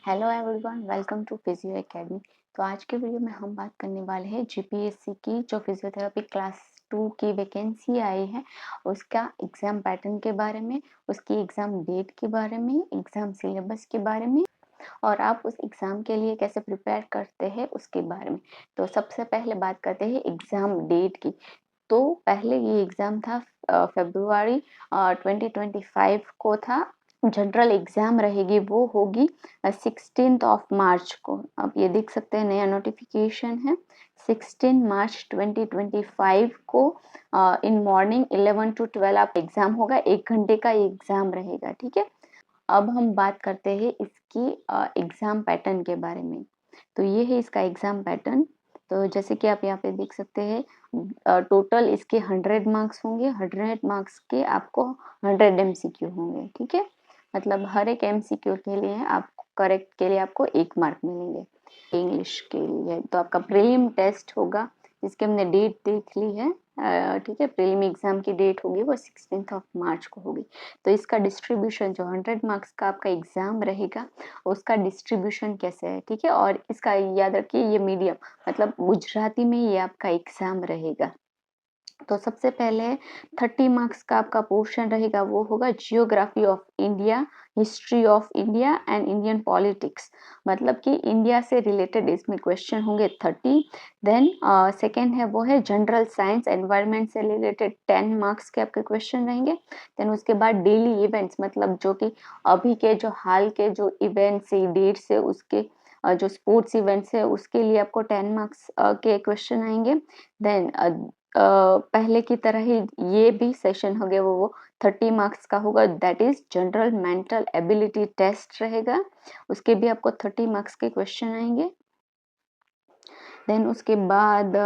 Hello everyone, welcome to Physio Academy. तो आज के वीडियो में हम बात करने वाले हैं जीपीएससी की जो फिजियोथेरेपी क्लास 2 की वैकेंसी आई है उसका एग्ज़ाम पैटर्न के बारे में, उसकी एग्ज़ाम डेट के बारे में, एग्ज़ाम सिलेबस के बारे में और आप उस एग्ज़ाम के लिए कैसे प्रिपेयर करते हैं उसके बारे में। तो सबसे पहले बात करते हैं एग्ज़ाम डेट की। तो पहले ये एग्ज़ाम था फरवरी 2025 को था। जनरल एग्ज़ाम रहेगी वो होगी 16 ऑफ मार्च को। अब ये देख सकते हैं नया नोटिफिकेशन है 16 मार्च 2025 को इन मॉर्निंग 11 to 12 आप एग्ज़ाम होगा। 1 घंटे का ये एग्ज़ाम रहेगा, ठीक है। अब हम बात करते हैं इसकी एग्ज़ाम पैटर्न के बारे में। तो ये है इसका एग्ज़ाम पैटर्न। तो जैसे कि आप यहाँ पे देख सकते हैं टोटल इसके 100 मार्क्स होंगे। 100 मार्क्स के आपको 100 एमसीक्यू होंगे, ठीक है। मतलब हर एक एमसीक्यू के लिए आपको करेक्ट के लिए आपको 1 मार्क मिलेंगे। इंग्लिश के लिए तो आपका प्रीलिम टेस्ट होगा जिसकी हमने डेट देख ली है, ठीक है। प्रीलिम एग्जाम की डेट होगी वो 16 ऑफ मार्च को होगी। तो इसका डिस्ट्रीब्यूशन जो 100 मार्क्स का आपका एग्जाम रहेगा उसका डिस्ट्रीब्यूशन कैसे है, ठीक है। और इसका याद रखिए ये मीडियम मतलब गुजराती में ये आपका एग्जाम रहेगा। तो सबसे पहले 30 मार्क्स का आपका पोर्शन रहेगा वो होगा geography of India, history of India and Indian politics. मतलब कि इंडिया से रिलेटेड इसमें क्वेश्चन होंगे 30। देन सेकेंड है वो है जनरल साइंस एनवायरनमेंट से रिलेटेड 10 मार्क्स के आपके क्वेश्चन रहेंगे। देन उसके बाद डेली इवेंट्स मतलब जो कि अभी के जो हाल के जो इवेंट्स है डेट्स है उसके जो स्पोर्ट्स इवेंट्स है उसके लिए आपको 10 मार्क्स के क्वेश्चन आएंगे। देन पहले की तरह ही ये भी सेशन हो गया वो 30 मार्क्स का होगा, that is general mental ability test रहेगा। उसके भी आपको 30 मार्क्स के क्वेश्चन आएंगे। देन उसके बाद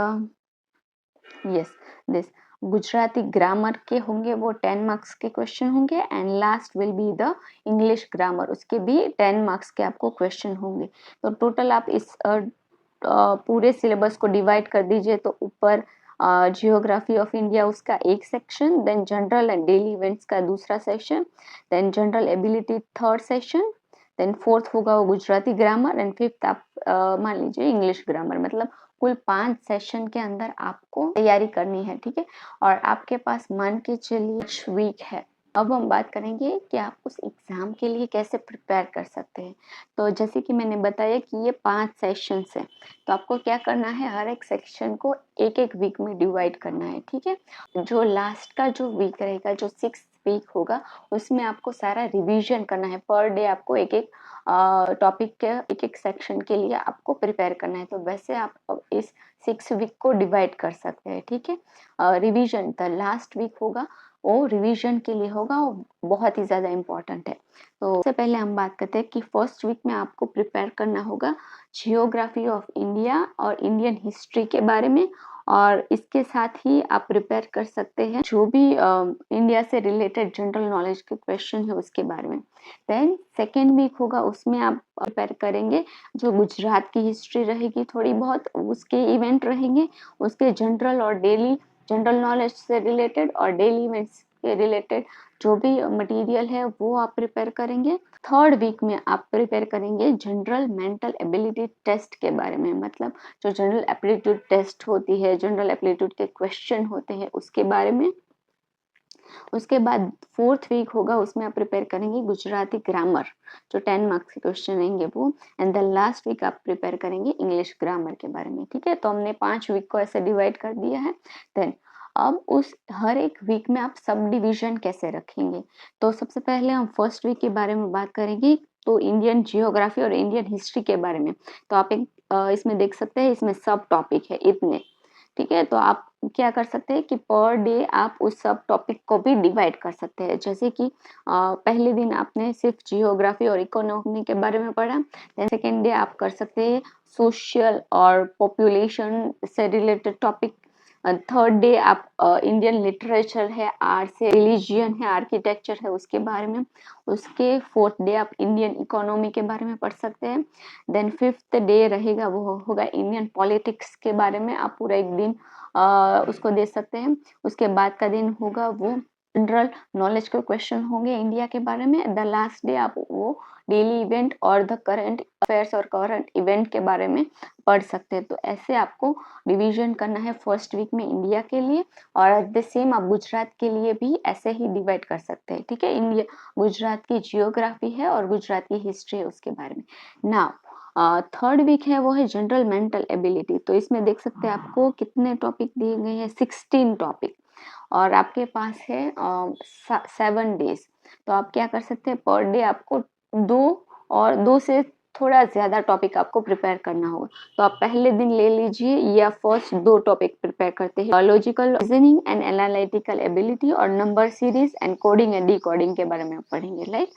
यस दिस गुजराती ग्रामर के होंगे वो 10 मार्क्स के क्वेश्चन होंगे। And last will be the English grammar, उसके भी 10 मार्क्स के आपको क्वेश्चन होंगे। तो टोटल आप इस पूरे सिलेबस को डिवाइड कर दीजिए तो ऊपर जियोग्राफी ऑफ इंडिया उसका एक section, then general and daily events का दूसरा section, then general ability third section, then fourth होगा वो गुजराती ग्रामर एंड फिफ्थ आप मान लीजिए इंग्लिश ग्रामर। मतलब कुल 5 सेशन के अंदर आपको तैयारी करनी है, ठीक है। और आपके पास मान के चलिए वीक है। अब हम बात करेंगे कि आप उस एग्जाम के लिए कैसे प्रिपेयर कर सकते हैं। तो जैसे कि मैंने बताया कि ये 5 सेशंस हैं, तो आपको क्या करना है हर एक सेक्शन को एक एक वीक में डिवाइड करना है, ठीक है। जो लास्ट का जो वीक रहेगा जो 6th वीक होगा उसमें आपको सारा रिवीजन करना है। पर डे आपको एक एक टॉपिक के एक एक सेक्शन के लिए आपको प्रिपेयर करना है। तो वैसे आप अब इस 6 वीक को डिवाइड कर सकते हैं, ठीक है। रिवीजन द लास्ट वीक होगा वो रिवीजन के लिए होगा, वो बहुत ही ज़्यादा इम्पोर्टेंट है। तो सबसे पहले हम बात करते हैं कि फर्स्ट वीक में आपको प्रिपेयर करना होगा जियोग्राफी ऑफ इंडिया और इंडियन हिस्ट्री के बारे में। और इसके साथ ही आप प्रिपेयर कर सकते हैं जो भी इंडिया से रिलेटेड जनरल नॉलेज के क्वेश्चन है उसके बारे में। देन सेकेंड वीक होगा उसमें आप प्रिपेयर करेंगे जो गुजरात की हिस्ट्री रहेगी थोड़ी बहुत, उसके इवेंट रहेंगे, उसके जनरल और डेली जनरल नॉलेज से रिलेटेड और डेली इवेंट्स के रिलेटेड जो भी मटेरियल है वो आप प्रिपेयर करेंगे। थर्ड वीक में आप प्रिपेयर करेंगे जनरल मेंटल एबिलिटी टेस्ट के बारे में। मतलब जो जनरल एप्टीट्यूड टेस्ट होती है, जनरल एप्टीट्यूड के क्वेश्चन होते हैं उसके बारे में। उसके बाद फोर्थ वीक होगा उसमें आप प्रिपेयर करेंगे गुजराती ग्रामर जो 10 मार्क्स के क्वेश्चन रहेंगे वो। एंड द लास्ट वीक आप प्रिपेयर करेंगे इंग्लिश ग्रामर के बारे में, ठीक है। तो हमने 5 वीक को ऐसे डिवाइड कर दिया है। देन अब उस हर एक वीक में आप सब डिवीजन कैसे रखेंगे। तो सबसे पहले हम फर्स्ट वीक के बारे में बात करेंगे, तो इंडियन जियोग्राफी और इंडियन हिस्ट्री के बारे में। तो आप एक इसमें देख सकते हैं इसमें सब टॉपिक है इतने, ठीक है। तो आप क्या कर सकते हैं कि पर डे आप उस सब टॉपिक को भी डिवाइड कर सकते हैं। जैसे कि पहले दिन आपने सिर्फ जियोग्राफी और इकोनॉमी के बारे में पढ़ा, देन सेकेंड डे आप कर सकते हैं सोशल और पॉपुलेशन से रिलेटेड टॉपिक। थर्ड डे आप इंडियन लिटरेचर है, आर्ट से रिलीजियन है, आर्किटेक्चर है उसके बारे में। उसके फोर्थ डे आप इंडियन इकोनॉमी के बारे में पढ़ सकते हैं। देन फिफ्थ डे रहेगा वो होगा इंडियन पॉलिटिक्स के बारे में, आप पूरा एक दिन उसको दे सकते हैं। उसके बाद का दिन होगा वो जनरल नॉलेज के क्वेश्चन होंगे इंडिया के बारे में। द लास्ट डे आप वो डेली इवेंट और द करंट अफेयर्स और करंट इवेंट के बारे में पढ़ सकते हैं। तो ऐसे आपको रिवीजन करना है फर्स्ट वीक में इंडिया के लिए, और एट द सेम आप गुजरात के लिए भी ऐसे ही डिवाइड कर सकते हैं। ठीक है, इंडिया गुजरात की जियोग्राफी है और गुजरात की हिस्ट्री है उसके बारे में। नाउ थर्ड वीक है वो है जनरल मेंटल एबिलिटी। तो इसमें देख सकते हैं आपको कितने टॉपिक दिए गए हैं, 16 टॉपिक, और आपके पास है 7 डेज। तो आप क्या कर सकते हैं, पर डे आपको 2 से थोड़ा ज्यादा टॉपिक आपको प्रिपेयर करना होगा। तो आप पहले दिन ले लीजिए या फर्स्ट 2 टॉपिक प्रिपेयर करते हैं, logical reasoning and analytical ability और number series and coding and decoding के बारे में पढ़ेंगे, राइट।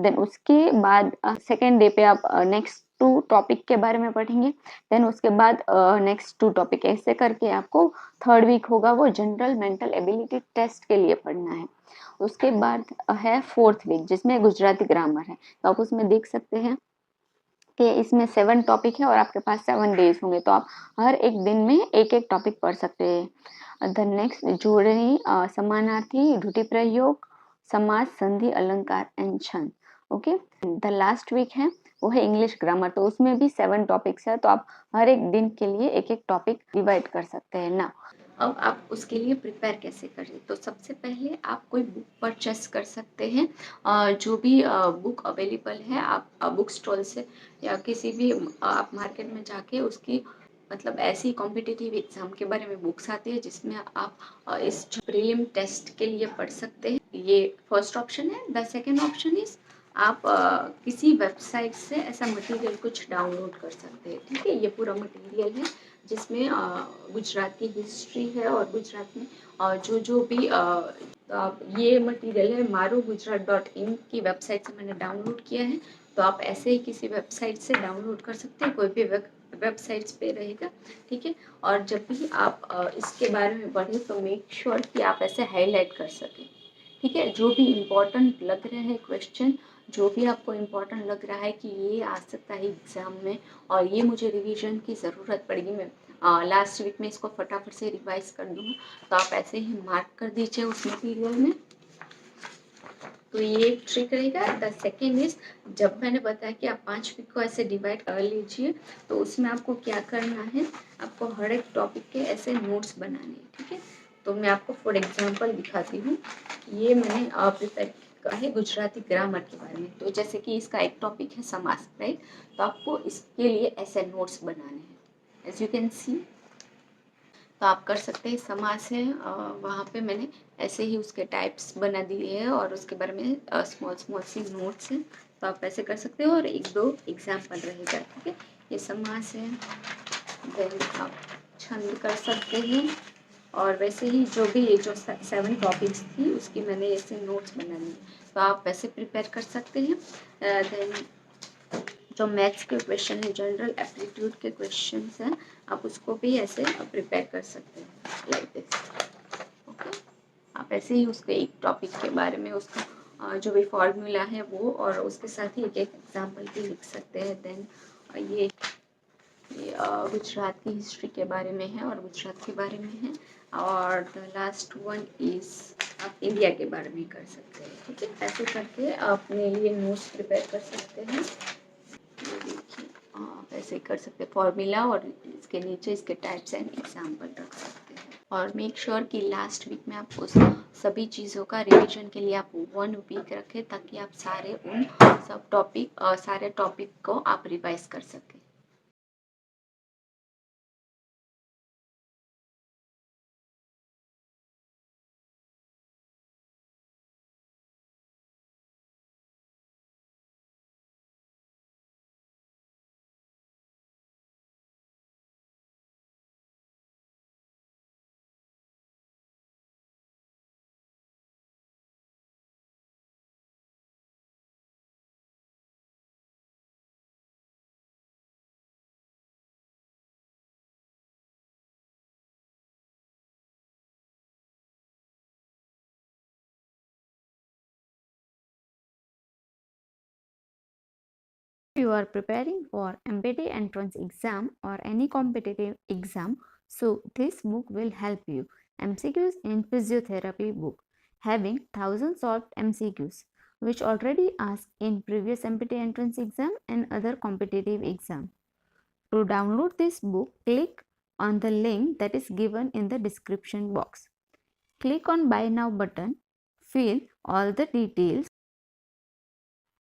देन उसके बाद सेकेंड डे पे आप नेक्स्ट 2 टॉपिक के बारे में पढ़ेंगे। देन उसके बाद नेक्स्ट 2 टॉपिक, ऐसे करके आपको थर्ड वीक होगा वो जनरल मेंटल एबिलिटी टेस्ट के लिए पढ़ना है। उसके बाद है फोर्थ वीक जिसमें गुजराती ग्रामर है। तो आप उसमें देख सकते हैं कि इसमें 7 टॉपिक है और आपके पास 7 डेज होंगे। तो आप हर एक दिन में एक एक टॉपिक पढ़ सकते हैं। द नेक्स्ट जोड़नी, समानार्थी, ध्रुति प्रयोग, समास, संधि, अलंकार एंड छंद। ओके, द लास्ट वीक है वो है इंग्लिश ग्रामर। तो उसमें भी 7 टॉपिक्स है। तो आप हर एक दिन के लिए एक एक टॉपिक डिवाइड कर सकते हैं ना। अब आप उसके लिए प्रिपेयर कैसे करें, तो सबसे पहले आप कोई बुक परचेस कर सकते हैं। जो भी बुक अवेलेबल है आप बुक स्टॉल से या किसी भी आप मार्केट में जाके उसकी मतलब ऐसी कॉम्पिटिटिव एग्जाम के बारे में बुक्स आती है जिसमें आप इस प्रीलिम टेस्ट के लिए पढ़ सकते हैं। ये फर्स्ट ऑप्शन है। द सेकेंड ऑप्शन इज आप किसी वेबसाइट से ऐसा मटेरियल कुछ डाउनलोड कर सकते हैं। ठीक है, ये पूरा मटेरियल है जिसमें गुजरात की हिस्ट्री है और गुजरात में जो जो भी ये मटेरियल है marugujrat.in की वेबसाइट से मैंने डाउनलोड किया है। तो आप ऐसे ही किसी वेबसाइट से डाउनलोड कर सकते हैं, कोई भी वेबसाइट्स पे रहेगा। ठीक है, और जब भी आप इसके बारे में पढ़ें तो मेक श्योर कि आप ऐसे हाईलाइट कर सकें। ठीक है, जो भी इम्पोर्टेंट लग रहे हैं क्वेश्चन, जो भी आपको इम्पोर्टेंट लग रहा है कि ये आ सकता है एग्जाम में और ये मुझे रिवीजन की ज़रूरत पड़ेगी, मैं लास्ट वीक में इसको फटाफट से रिवाइज कर दूँगा, तो आप ऐसे ही मार्क कर दीजिए उस मटीरियल में। तो ये एक ट्रिक रहेगा। द सेकेंड इज, जब मैंने बताया कि आप 5 वीक को ऐसे डिवाइड कर लीजिए, तो उसमें आपको क्या करना है, आपको हर एक टॉपिक के ऐसे नोट्स बनाने हैं। ठीक है, तो मैं आपको फॉर एग्जांपल दिखाती हूँ। ये मैंने प्रिपेयर किया है गुजराती ग्रामर के बारे में। तो जैसे कि इसका एक टॉपिक है समास, राइट। तो आपको इसके लिए ऐसे नोट्स बनाने हैं, एज यू कैन सी। तो आप कर सकते हैं, समास है वहाँ पे मैंने ऐसे ही उसके टाइप्स बना दिए हैं और उसके बारे में स्मॉल स्मॉल सी नोट्स हैं। तो आप ऐसे कर सकते हो और 1-2 एग्जाम्पल रहेगा। ठीक है, ये समास है। देन आप छंद कर सकते हैं, और वैसे ही जो भी ये जो 7 टॉपिक्स थी उसकी मैंने ऐसे नोट्स बना लिए। तो आप वैसे प्रिपेयर कर सकते हैं। देन जो मैथ्स के क्वेश्चन है, जनरल एप्टीट्यूड के क्वेश्चन हैं, आप उसको भी ऐसे प्रिपेयर कर सकते हैं, लाइक दिस। ओके, आप ऐसे ही उसके एक टॉपिक के बारे में उसका जो भी फॉर्मूला है वो और उसके साथ ही एक एक एग्जाम्पल भी लिख सकते हैं। देन ये गुजरात की हिस्ट्री के बारे में है और गुजरात के बारे में है। और द लास्ट वन इज आप इंडिया के बारे में कर सकते हैं। ठीक है, ऐसे करके अपने लिए नोट्स प्रिपेयर कर सकते हैं। ये देखिए, आप ऐसे कर सकते हैं फॉर्मूला और इसके नीचे इसके टाइप्स एंड एग्जाम्पल रख सकते हैं। और मेक श्योर कि लास्ट वीक में आप उस सभी चीज़ों का रिवीजन के लिए आप 1 वीक रखें, ताकि आप सारे उन सब टॉपिक सारे टॉपिक को आप रिवाइज कर सकें। You are preparing for MPT entrance exam or any competitive exam, so this book will help you. MCQs in Physiotherapy book. having 1000 solved MCQs, which already asked in previous MPT entrance exam and other competitive exam. To download this book, click on the link that is given in the description box. Click on Buy Now button, fill all the details.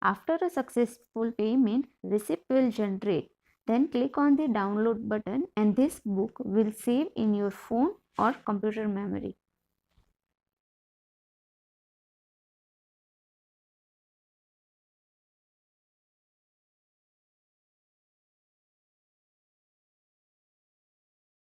After a successful payment, receipt will generate. Then click on the download button and this book will save in your phone or computer memory.